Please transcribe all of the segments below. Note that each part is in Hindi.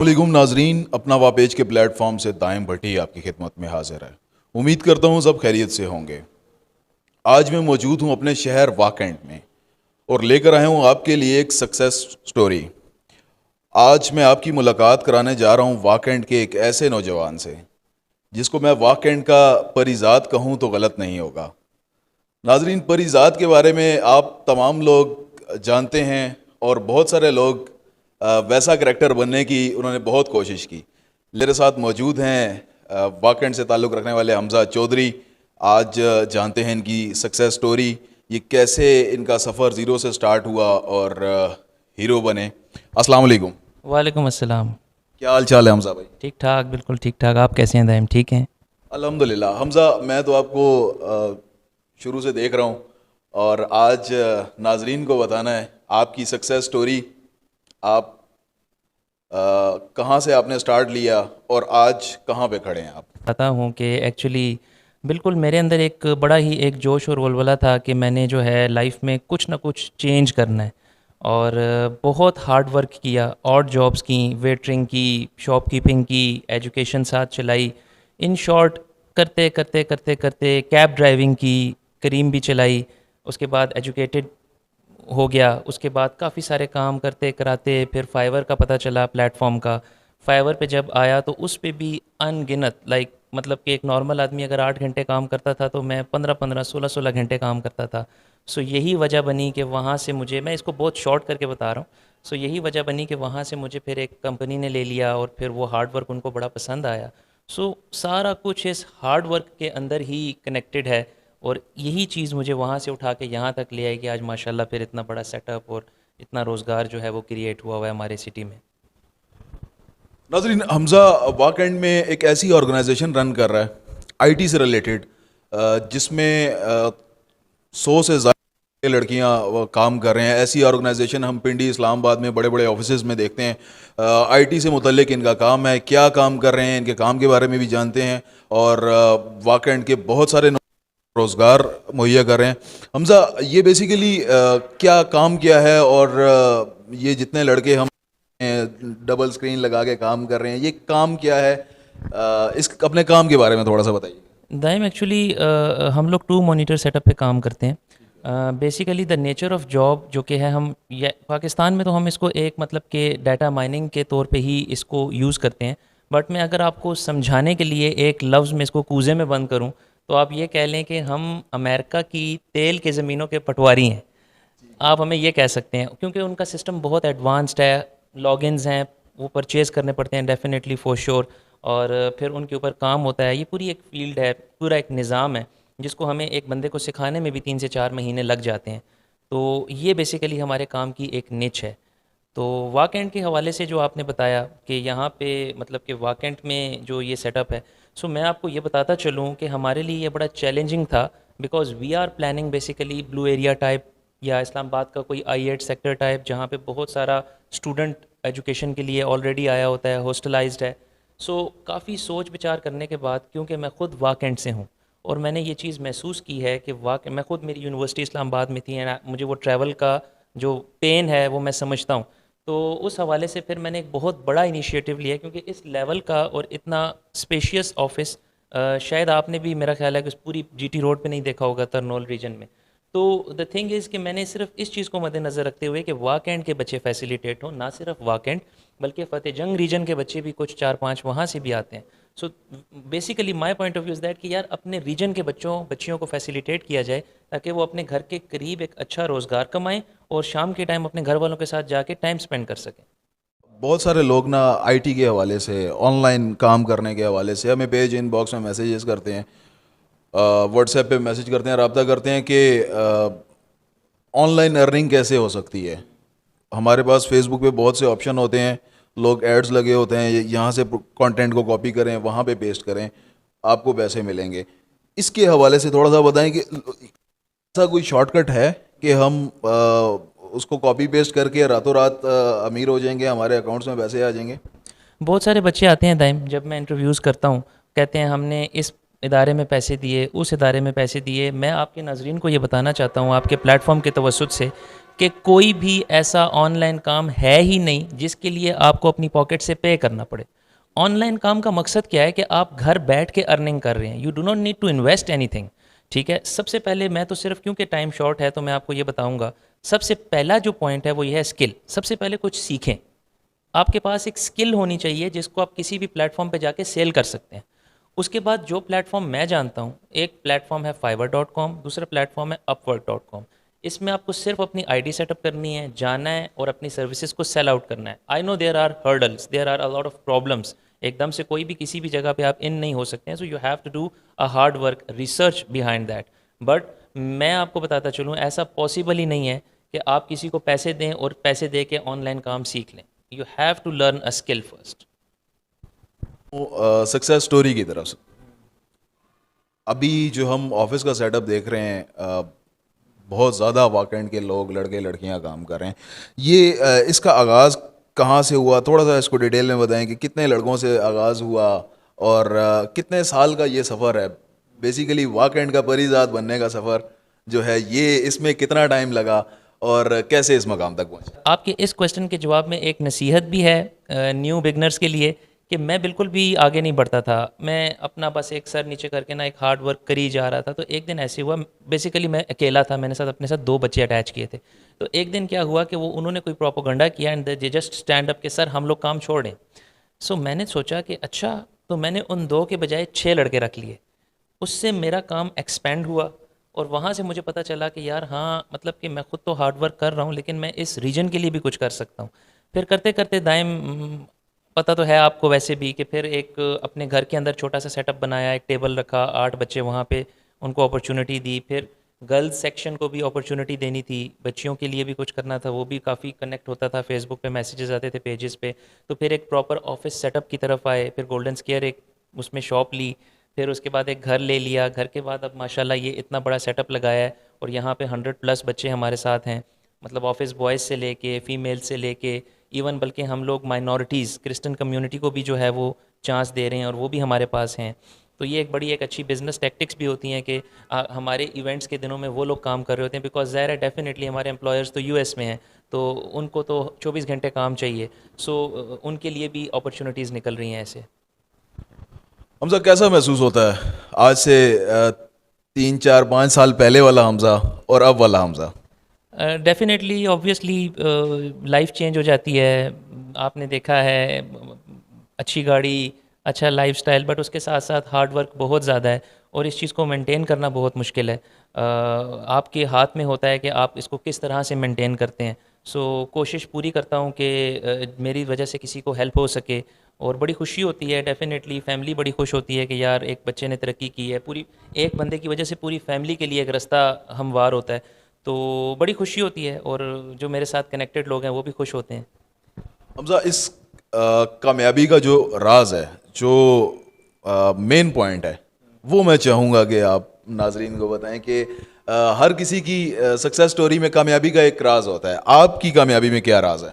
वालेकुम नाजरीन, अपना वा पेज के प्लेटफॉर्म से दाएम भट्टी आपकी खिदमत में हाजिर है। उम्मीद करता हूँ सब खैरियत से होंगे। आज मैं मौजूद हूँ अपने शहर वाकंड में और लेकर आया हूँ आपके लिए एक सक्सेस स्टोरी। आज मैं आपकी मुलाकात कराने जा रहा हूँ वाकंड के एक ऐसे नौजवान से जिसको मैं वाकंड का परिजात कहूँ तो गलत नहीं होगा। नाजरीन, परिजात के बारे में आप तमाम लोग जानते हैं और बहुत सारे लोग वैसा करैक्टर बनने की उन्होंने बहुत कोशिश की। मेरे साथ मौजूद हैं वाकंड से ताल्लुक़ रखने वाले हमज़ा चौधरी। आज जानते हैं इनकी सक्सेस स्टोरी, ये कैसे इनका सफ़र ज़ीरो से स्टार्ट हुआ और हीरो बने। अस्सलाम वालेकुम। वालेकुम अस्सलाम। क्या हाल चाल है हमज़ा भाई? ठीक ठाक, बिल्कुल ठीक ठाक। आप कैसे हैं दाइम? ठीक हैं? अल्हम्दुलिल्लाह। हमज़ा, मैं तो आपको शुरू से देख रहा हूँ और आज नाजरीन को बताना है आपकी सक्सेस स्टोरी। आप कहाँ से आपने स्टार्ट लिया और आज कहाँ पे खड़े हैं आप? पता हूँ कि एक्चुअली बिल्कुल मेरे अंदर एक बड़ा ही एक जोश और वल्वला था कि मैंने जो है लाइफ में कुछ ना कुछ चेंज करना है। और बहुत हार्ड वर्क किया, ऑड जॉब्स की, वेटरिंग की, शॉपकीपिंग की, एजुकेशन साथ चलाई। इन शॉर्ट करते करते करते करते कैब ड्राइविंग की, करीम भी चलाई। उसके बाद एजुकेटेड हो गया। उसके बाद काफ़ी सारे काम करते कराते फिर फाइवर का पता चला, प्लेटफॉर्म का। फाइवर पे जब आया तो उस पे भी अनगिनत मतलब कि एक नॉर्मल आदमी अगर 8 घंटे काम करता था तो मैं 15-15, 16-16 घंटे काम करता था। सो यही वजह बनी कि वहाँ से मुझे, मैं इसको बहुत शॉर्ट करके बता रहा हूँ, सो यही वजह बनी कि वहाँ से मुझे फिर एक कंपनी ने ले लिया और फिर वो हार्ड वर्क उनको बड़ा पसंद आया। सो सारा कुछ इस हार्ड वर्क के अंदर ही कनेक्टेड है। और यही चीज़ मुझे वहाँ से उठा के यहाँ तक ले आई कि आज माशाल्लाह फिर इतना बड़ा सेटअप और इतना रोज़गार जो है वो क्रिएट हुआ है हमारे सिटी में। नाजरीन, हमज़ा वाकंड में एक ऐसी ऑर्गेनाइजेशन रन कर रहा है आईटी से रिलेटेड, जिसमें 100 से ज़्यादा लड़कियां वो काम कर रहे हैं। ऐसी ऑर्गेनाइजेशन हम पिंडी इस्लामाबाद में बड़े बड़े ऑफिसेज में देखते हैं। आईटी से मुतल्लिक इनका काम है, क्या काम कर रहे हैं, इनके काम के बारे में भी जानते हैं और वाकंड के बहुत सारे रोज़गार मुहैया कर रहे हैं। हमज़ा, ये बेसिकली क्या काम किया है और ये जितने लड़के हम डबल स्क्रीन लगा के काम कर रहे हैं, ये काम क्या है? इस अपने काम के बारे में थोड़ा सा बताइए। दाइम एक्चुअली हम लोग 2 मॉनिटर सेटअप पे काम करते हैं। Basically the nature of job जो कि है, हम ये पाकिस्तान में तो हम इसको एक मतलब के डाटा माइनिंग के तौर पे ही इसको यूज़ करते हैं। बट मैं अगर आपको समझाने के लिए एक लफ्ज़ में इसको कूजे में बंद करूं तो आप ये कह लें कि हम अमेरिका की तेल के ज़मीनों के पटवारी हैं। आप हमें ये कह सकते हैं, क्योंकि उनका सिस्टम बहुत एडवांस्ड है। लॉगिन्स हैं, वो परचेज़ करने पड़ते हैं डेफिनेटली फॉर श्योर। और फिर उनके ऊपर काम होता है। ये पूरी एक फ़ील्ड है, पूरा एक निज़ाम है जिसको हमें एक बंदे को सिखाने में भी 3 से 4 महीने लग जाते हैं। तो ये बेसिकली हमारे काम की एक निच है। तो वाकएंड के हवाले से जो आपने बताया कि यहाँ पे मतलब कि वाकएंड में जो ये सेटअप है, सो मैं आपको ये बताता चलूँ कि हमारे लिए ये बड़ा चैलेंजिंग था। Because we are planning basically blue area type या इस्लामाबाद का कोई आई 8 सेक्टर टाइप, जहाँ पे बहुत सारा स्टूडेंट एजुकेशन के लिए ऑलरेडी आया होता है, हॉस्टलाइज्ड है। सो काफ़ी सोच विचार करने के बाद, क्योंकि मैं ख़ुद वाकएंड से हूँ और मैंने ये चीज़ महसूस की है कि मैं ख़ुद, मेरी यूनिवर्सिटी इस्लामाबाद में थी एंड मुझे वो ट्रैवल का जो पेन है वो मैं समझता हूँ। तो उस हवाले से फिर मैंने एक बहुत बड़ा इनिशिएटिव लिया, क्योंकि इस लेवल का और इतना स्पेशियस ऑफिस शायद आपने भी, मेरा ख्याल है कि उस पूरी जीटी रोड पे नहीं देखा होगा तरनोल रीजन में। तो द थिंग इज़ कि मैंने सिर्फ इस चीज़ को मद्देनज़र रखते हुए कि वाकएंड के बच्चे फैसिलिटेट हों, ना सिर्फ वाकएंड बल्कि फ़तेह जंग रीजन के बच्चे भी कुछ 4-5 वहाँ से भी आते हैं। So basically my point of view is that कि यार अपने रीजन के बच्चियों को फैसिलिटेट किया जाए ताकि वो अपने घर के करीब एक अच्छा रोज़गार कमाएं और शाम के टाइम अपने घर वालों के साथ जाके टाइम स्पेंड कर सकें। बहुत सारे लोग ना आईटी के हवाले से, ऑनलाइन काम करने के हवाले से हमें पेज इनबॉक्स में मैसेजेस करते हैं, व्हाट्सएप पे मैसेज करते हैं, रब्ता करते हैं कि ऑनलाइन अर्निंग कैसे हो सकती है। हमारे पास फेसबुक पे बहुत से ऑप्शन होते हैं, लोग एड्स लगे होते हैं, यहाँ से कंटेंट को कॉपी करें, वहाँ पे पेस्ट करें, आपको पैसे मिलेंगे। इसके हवाले से थोड़ा सा बताएं कि ऐसा कोई शॉर्टकट है कि हम उसको कॉपी पेस्ट करके रातों रात अमीर हो जाएंगे, हमारे अकाउंट्स में पैसे आ जाएंगे? बहुत सारे बच्चे आते हैं दाइम, जब मैं इंटरव्यूज़ करता हूँ, कहते हैं हमने इस इदारे में पैसे दिए, उस इदारे में पैसे दिए। मैं आपके नाज़रीन को ये बताना चाहता हूँ आपके प्लेटफॉर्म के तवज्जुद से कि कोई भी ऐसा ऑनलाइन काम है ही नहीं जिसके लिए आपको अपनी पॉकेट से पे करना पड़े। ऑनलाइन काम का मकसद क्या है कि आप घर बैठ के अर्निंग कर रहे हैं। You do not need to invest anything. ठीक है, सबसे पहले मैं तो सिर्फ क्योंकि टाइम शॉर्ट है तो मैं आपको ये बताऊंगा। सबसे पहला जो पॉइंट है वो ये है स्किल। सबसे पहले कुछ सीखें। आपके पास एक स्किल होनी चाहिए जिसको आप किसी भी प्लेटफॉर्म पे जाके सेल कर सकते हैं। उसके बाद जो प्लेटफॉर्म मैं जानता हूँ, एक प्लेटफॉर्म है fiverr.com, दूसरा प्लेटफॉर्म है upwork.com। इसमें आपको सिर्फ अपनी आईडी सेटअप करनी है, जाना है और अपनी सर्विसेज को सेल आउट करना है। I know there are hurdles, there are a lot of problems. एकदम से कोई भी किसी भी जगह पे आप इन नहीं हो सकते हैं। So you have to do a hard work research behind that. But मैं आपको बताता चलूँ, ऐसा पॉसिबल ही नहीं है कि आप किसी को पैसे दें और पैसे दे के ऑनलाइन काम सीख लें। You have to learn a skill first. Success story की तरफ से अभी जो हम ऑफिस का सेटअप देख रहे हैं, बहुत ज़्यादा वाकएंड के लोग, लड़के लड़कियां काम कर रहे हैं। ये इसका आगाज़ कहाँ से हुआ? थोड़ा सा इसको डिटेल में बताएं कि कितने लड़कों से आगाज़ हुआ और कितने साल का ये सफ़र है। बेसिकली वाकएंड का परिज़ात बनने का सफ़र जो है, ये इसमें कितना टाइम लगा और कैसे इस मकाम तक पहुँचे? आपके इस क्वेश्चन के जवाब में एक नसीहत भी है न्यू बिगनर्स के लिए कि मैं बिल्कुल भी आगे नहीं बढ़ता था। मैं अपना बस एक सर नीचे करके ना एक हार्ड वर्क कर ही जा रहा था। तो एक दिन ऐसे हुआ, बेसिकली मैं अकेला था, मैंने साथ अपने साथ 2 बच्चे अटैच किए थे। तो एक दिन क्या हुआ कि वो उन्होंने कोई प्रोपोगंडा किया and they just stand up कि सर हम लोग काम छोड़ दें। सो मैंने सोचा कि अच्छा, तो मैंने उन 2 के बजाय 6 लड़के रख लिए। उससे मेरा काम एक्सपेंड हुआ और वहाँ से मुझे पता चला कि यार हाँ, मतलब कि मैं खुद तो हार्ड वर्क कर रहा हूँ लेकिन मैं इस रीजन के लिए भी कुछ कर सकता हूँ। फिर करते करते दाइम, पता तो है आपको वैसे भी कि फिर एक अपने घर के अंदर छोटा सा सेटअप बनाया, एक टेबल रखा, 8 बच्चे वहाँ पे, उनको अपॉर्चुनिटी दी। फिर गर्ल्स सेक्शन को भी अपॉर्चुनिटी देनी थी, बच्चियों के लिए भी कुछ करना था, वो भी काफ़ी कनेक्ट होता था, फेसबुक पे मैसेजेस आते थे पेजेस पे। तो फिर एक प्रॉपर ऑफिस सेटअप की तरफ आए, फिर गोल्डन स्क्वायर एक उसमें शॉप ली, फिर उसके बाद एक घर ले लिया। घर के बाद अब माशाल्लाह ये इतना बड़ा सेटअप लगाया है और यहाँ पे 100+ बच्चे हमारे साथ हैं। मतलब ऑफिस बॉयज़ से लेके फीमेल से लेके इवन बल्कि हम लोग माइनॉरिटीज़ क्रिश्चियन कम्युनिटी को भी जो है वो चांस दे रहे हैं और वो भी हमारे पास हैं। तो ये एक बड़ी एक अच्छी बिजनेस टैक्टिक्स भी होती हैं कि हमारे इवेंट्स के दिनों में वो लोग काम कर रहे होते हैं, बिकॉज ज़ाहिर है डेफिनेटली हमारे एम्प्लॉयर्स तो यूएस में हैं, तो उनको तो 24 घंटे काम चाहिए। सो उनके लिए भी अपॉर्चुनिटीज़ निकल रही हैं ऐसे। हमजा, कैसा महसूस होता है आज से 3 4 5 साल पहले वाला हमजा और अब वाला Hamza? Definitely obviously life change हो जाती है। आपने देखा है अच्छी गाड़ी, अच्छा लाइफस्टाइल, बट उसके साथ साथ हार्ड वर्क बहुत ज़्यादा है और इस चीज़ को मेंटेन करना बहुत मुश्किल है। आपके हाथ में होता है कि आप इसको किस तरह से मेंटेन करते हैं। सो कोशिश पूरी करता हूँ कि मेरी वजह से किसी को हेल्प हो सके और बड़ी खुशी होती है। डेफिनेटली फैमिली बड़ी खुश होती है कि यार एक बच्चे ने तरक्की की है, पूरी एक बंदे की वजह से पूरी फैमिली के लिए एक रास्ता हमवार होता है। तो बड़ी खुशी होती है और जो मेरे साथ कनेक्टेड लोग हैं वो भी खुश होते हैं। हमजा, इस कामयाबी का जो राज है, जो मेन पॉइंट है, वो मैं चाहूँगा कि आप नाजरीन को बताएं कि हर किसी की सक्सेस स्टोरी में कामयाबी का एक राज होता है। आपकी कामयाबी में क्या राज है?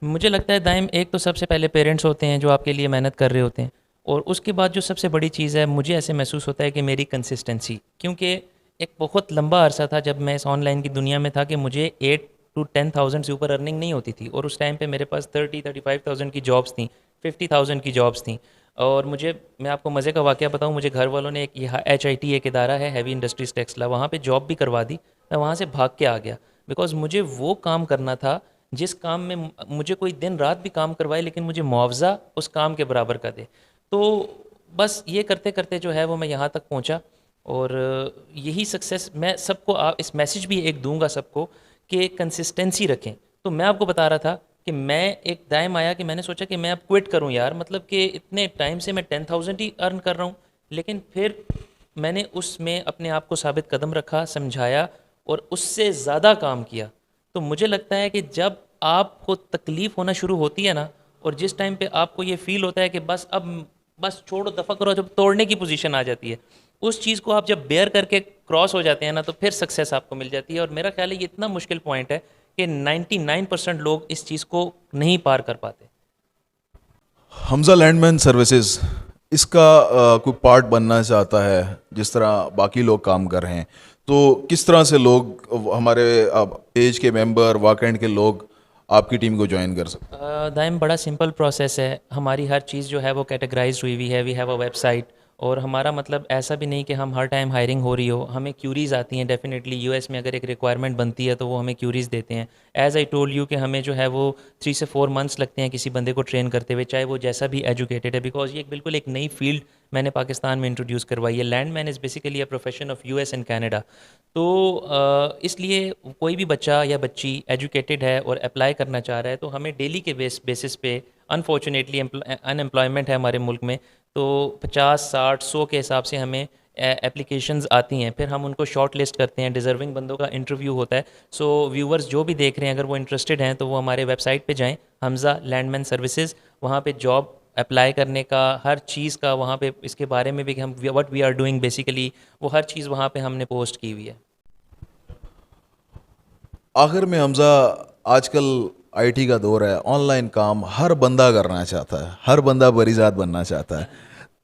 मुझे लगता है दाइम, एक तो सबसे पहले पेरेंट्स होते हैं जो आपके लिए मेहनत कर रहे होते हैं और उसके बाद जो सबसे बड़ी चीज़ है, मुझे ऐसे महसूस होता है कि मेरी कंसिस्टेंसी। क्योंकि एक बहुत लंबा अरसा था जब मैं इस ऑनलाइन की दुनिया में था कि मुझे 8 to 10,000 से ऊपर अर्निंग नहीं होती थी और उस टाइम पे मेरे पास 30-35,000 की जॉब्स थी, 50,000 की जॉब्स थी। और मैं आपको मज़े का वाक़या बताऊँ, मुझे घर वालों ने एक यहाँ HIT एक इदारा है, हैवी इंडस्ट्रीज टेक्सला, वहाँ पे जॉब भी करवा दी। मैं वहाँ से भाग के आ गया बिकॉज़ मुझे वो काम करना था जिस काम में मुझे कोई दिन रात भी काम करवाए लेकिन मुझे मुआवजा उस काम के बराबर का दे। तो बस ये करते करते जो है वो मैं यहाँ तक पहुँचा और यही सक्सेस मैं सबको इस मैसेज भी एक दूंगा सबको कि कंसिस्टेंसी रखें। तो मैं आपको बता रहा था कि मैं एक टाइम आया कि मैंने सोचा कि मैं अब क्विट करूं यार, मतलब कि इतने टाइम से मैं 10,000 ही अर्न कर रहा हूं। लेकिन फिर मैंने उसमें अपने आप को साबित कदम रखा, समझाया और उससे ज़्यादा काम किया। तो मुझे लगता है कि जब आपको तकलीफ़ होना शुरू होती है ना और जिस टाइम पे आपको ये फ़ील होता है कि बस छोड़ो, दफ़ा करो, जब तोड़ने की पोजीशन आ जाती है, उस चीज़ को आप जब बेयर करके क्रॉस हो जाते हैं ना, तो फिर सक्सेस आपको मिल जाती है। और मेरा ख्याल है ये इतना मुश्किल पॉइंट है कि 99% लोग इस चीज़ को नहीं पार कर पाते। हमजा लैंडमैन सर्विसेज इसका कोई पार्ट बनना चाहता है, जिस तरह बाकी लोग काम कर रहे हैं, तो किस तरह से लोग हमारे पेज के मेंबर वाकएंड के लोग आपकी टीम को ज्वाइन कर सकते दाइम बड़ा सिंपल प्रोसेस है। हमारी हर चीज़ जो है वो कैटेगराइज्ड हुई हुई है। वी हैव अ वेबसाइट, और हमारा मतलब ऐसा भी नहीं कि हम हर टाइम हायरिंग हो रही हो। हमें क्यूरीज़ आती हैं डेफिनेटली। यूएस में अगर एक रिक्वायरमेंट बनती है तो वो हमें क्यूरीज़ देते हैं। एज़ आई टोल्ड यू कि हमें जो है वो 3 से 4 मंथ्स लगते हैं किसी बंदे को ट्रेन करते हुए, चाहे वो जैसा भी एजुकेटेड है, बिकॉज ये बिल्कुल एक नई फील्ड मैंने पाकिस्तान में इंट्रोड्यूस करवाई है। LAN MAN is basically a profession of US and Canada. तो इसलिए कोई भी बच्चा या बच्ची एजुकेटेड है और अप्लाई करना चाह रहा है, तो हमें डेली के बेसिस पे, अनफॉर्चुनेटली अनएम्प्लॉयमेंट है हमारे मुल्क में, तो 50, 60, 100 के हिसाब से हमें एप्लीकेशंस आती हैं। फिर हम उनको शॉर्ट लिस्ट करते हैं, डिज़र्विंग बंदों का इंटरव्यू होता है। सो व्यूवर्स जो भी देख रहे हैं, अगर वो इंटरेस्टेड हैं तो वो हमारे वेबसाइट पे जाएं, हमज़ा लैंडमैन सर्विसेज। वहाँ पे जॉब अप्लाई करने का, हर चीज़ का वहाँ पे, इसके बारे में भी कि हम what we are doing basically, वो हर चीज़ वहाँ पे हमने पोस्ट की हुई है। आखिर में हमजा, आजकल आईटी का दौर है, ऑनलाइन काम हर बंदा करना चाहता है, हर बंदा बरीज़ात बनना चाहता है,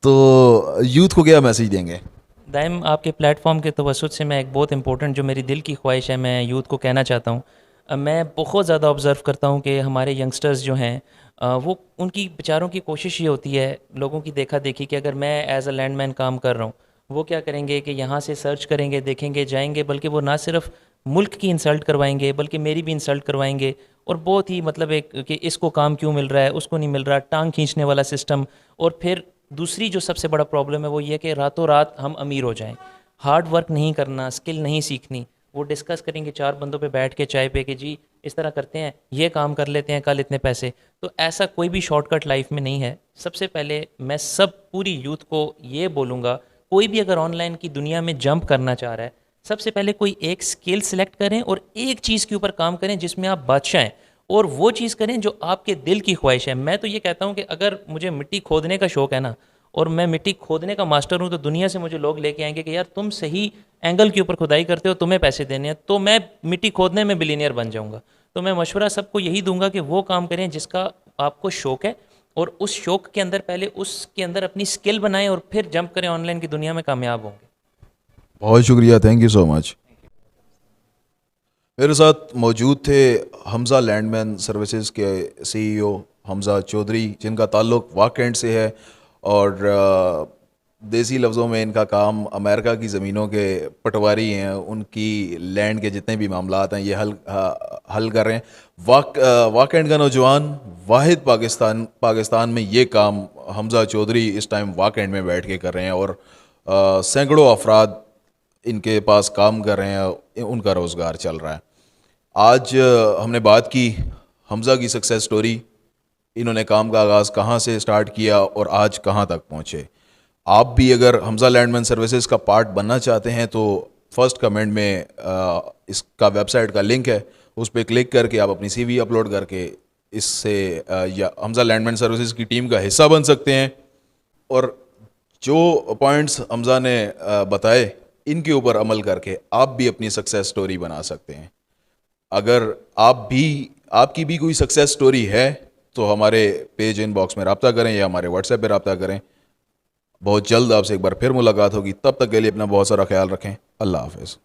तो यूथ को क्या मैसेज देंगे? दाइम आपके प्लेटफॉर्म के तवसत से मैं एक बहुत इंपॉर्टेंट, जो मेरी दिल की ख्वाहिश है, मैं यूथ को कहना चाहता हूँ। मैं बहुत ज़्यादा ऑब्ज़र्व करता हूँ कि हमारे यंगस्टर्स जो हैं, वो उनकी बेचारों की कोशिश ये होती है, लोगों की देखा देखी, कि अगर मैं एज़ अ लैंडमैन काम कर रहा हूँ, वो क्या करेंगे कि यहाँ से सर्च करेंगे, देखेंगे, जाएंगे, बल्कि वो ना सिर्फ मुल्क की इंसल्ट करवाएंगे बल्कि मेरी भी इंसल्ट करवाएंगे। और बहुत ही मतलब एक कि इसको काम क्यों मिल रहा है, उसको नहीं मिल रहा, टांग खींचने वाला सिस्टम। और फिर दूसरी जो सबसे बड़ा प्रॉब्लम है वो ये कि रातों रात हम अमीर हो जाएं। हार्ड वर्क नहीं करना, स्किल नहीं सीखनी। वो डिस्कस करेंगे 4 बंदों पे बैठ के चाय पे कि जी इस तरह करते हैं, ये काम कर लेते हैं, कल इतने पैसे। तो ऐसा कोई भी शॉर्टकट लाइफ में नहीं है। सबसे पहले मैं सब पूरी यूथ को ये बोलूँगा, कोई भी अगर ऑनलाइन की दुनिया में जंप करना चाह रहा है, सबसे पहले कोई एक स्किल सेलेक्ट करें और एक चीज़ के ऊपर काम करें जिसमें आप बादशाह हैं, और वो चीज़ करें जो आपके दिल की ख्वाहिश है। मैं तो ये कहता हूँ कि अगर मुझे मिट्टी खोदने का शौक़ है ना, और मैं मिट्टी खोदने का मास्टर हूँ, तो दुनिया से मुझे लोग लेके आएंगे कि यार तुम सही एंगल के ऊपर खुदाई करते हो, तुम्हें पैसे देने हैं, तो मैं मिट्टी खोदने में बिलीनियर बन जाऊँगा। तो मैं मशवरा सबको यही दूंगा कि वो काम करें जिसका आपको शौक़ है, और उस शौक़ के अंदर पहले उसके अंदर अपनी स्किल बनाएं और फिर जंप करें, ऑनलाइन की दुनिया में कामयाब होंगे। बहुत शुक्रिया, थैंक यू सो मच। मेरे साथ मौजूद थे हमज़ा लैंडमैन सर्विसेज के सीईओ हमज़ा चौधरी, जिनका ताल्लुक़ वाकएंड से है, और देसी लफ्ज़ों में इनका काम अमेरिका की ज़मीनों के पटवारी हैं, उनकी लैंड के जितने भी मामलात हैं ये हल कर रहे हैं। वाकएंड का नौजवान वाहिद पाकिस्तान में ये काम हमज़ा चौधरी इस टाइम वाकएंड में बैठ के कर रहे हैं, और सैकड़ों अफराद इनके पास काम कर रहे हैं, उनका रोज़गार चल रहा है। आज हमने बात की हमज़ा की सक्सेस स्टोरी, इन्होंने काम का आगाज़ कहाँ से स्टार्ट किया और आज कहाँ तक पहुँचे। आप भी अगर हमज़ा लैंडमैन सर्विसेज का पार्ट बनना चाहते हैं तो फर्स्ट कमेंट में इसका वेबसाइट का लिंक है, उस पर क्लिक करके आप अपनी सीवी अपलोड करके इससे या हमज़ा लैंडमैन सर्विसेज की टीम का हिस्सा बन सकते हैं। और जो पॉइंट्स हमज़ा ने बताए, इनके ऊपर अमल करके आप भी अपनी सक्सेस स्टोरी बना सकते हैं। अगर आपकी भी कोई सक्सेस स्टोरी है तो हमारे पेज इनबॉक्स में रब्ता करें या हमारे व्हाट्सएप पे रब्ता करें। बहुत जल्द आपसे एक बार फिर मुलाकात होगी, तब तक के लिए अपना बहुत सारा ख्याल रखें। अल्लाह हाफ़िज़।